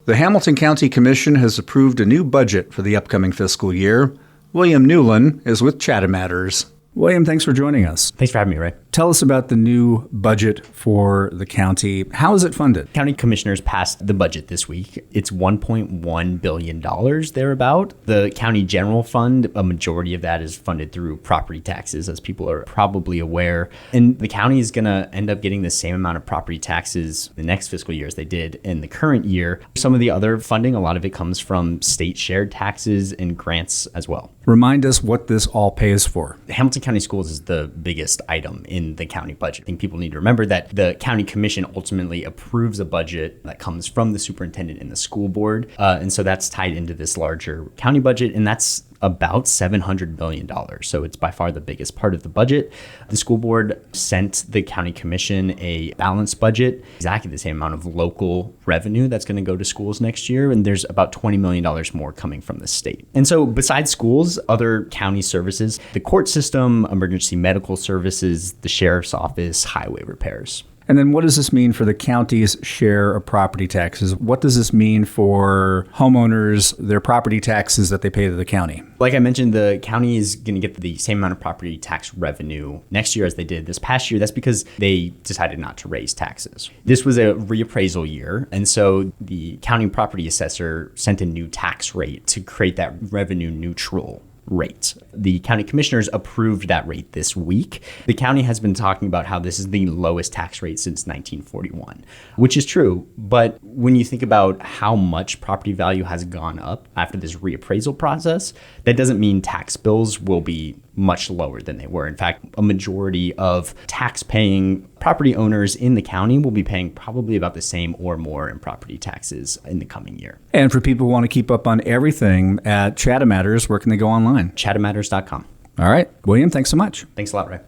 The Hamilton County Commission has approved a new budget for the upcoming fiscal year. William Newlin is with Chattamatters. William, thanks for joining us. Thanks for having me, Ray. Tell us about the new budget for the county. How is it funded? County commissioners passed the budget this week. It's $1.1 billion thereabout. The county general fund, a majority of that is funded through property taxes, as people are probably aware. And the county is going to end up getting the same amount of property taxes the next fiscal year as they did in the current year. Some of the other funding, a lot of it comes from state shared taxes and grants as well. Remind us what this all pays for. Hamilton County Schools is the biggest item in the county budget. I think people need to remember that the county commission ultimately approves a budget that comes from the superintendent and the school board. And so that's tied into this larger county budget, and that's about $700 million. So it's by far the biggest part of the budget. The school board sent the county commission a balanced budget, exactly the same amount of local revenue that's going to go to schools next year. And there's about $20 million more coming from the state. And so besides schools, other county services, the court system, emergency medical services, the sheriff's office, highway repairs. And then what does this mean for the county's share of property taxes? What does this mean for homeowners, their property taxes that they pay to the county? Like I mentioned, the county is going to get the same amount of property tax revenue next year as they did this past year. That's because they decided not to raise taxes. This was a reappraisal year. And so the county property assessor sent a new tax rate to create that revenue neutral rate. The county commissioners approved that rate this week. The county has been talking about how this is the lowest tax rate since 1941, which is true. But when you think about how much property value has gone up after this reappraisal process, that doesn't mean tax bills will be much lower than they were. In fact, a majority of tax-paying property owners in the county will be paying probably about the same or more in property taxes in the coming year. And for people who want to keep up on everything at Chattamatters, where can they go online? Chattamatters.com. All right. William, thanks so much. Thanks a lot, Ray.